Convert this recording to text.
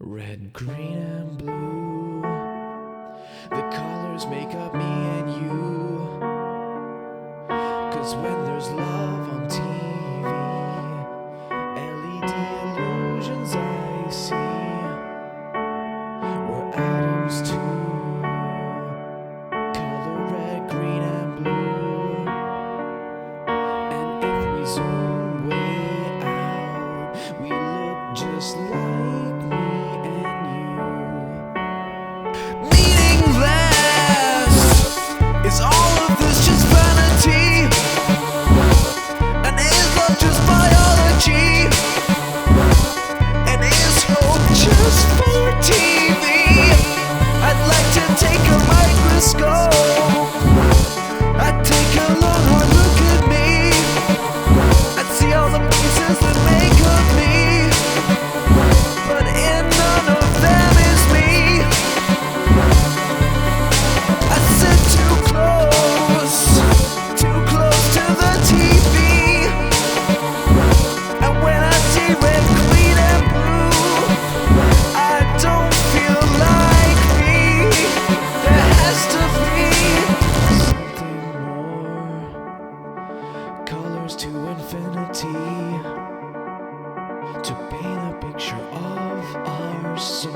Red, green, and blue, the colors make up me and you. 'Cause when there's love on TV, LED illusions I see, we're atoms too. Color red, green, and blue. And if we zoom way out, we look just like me and you. Meaningless, is all of this just vanity? And is love just biology? And is hope just for TV? I'd like to take a microscope. I'd take a long hard look at me. I'd see all the pieces that make up me, but in none of them is me. I sit too close to the TV, and when I see red, green, and blue, I don't feel like me. There has to be something more, colors to infinity, to paint a picture of our soul.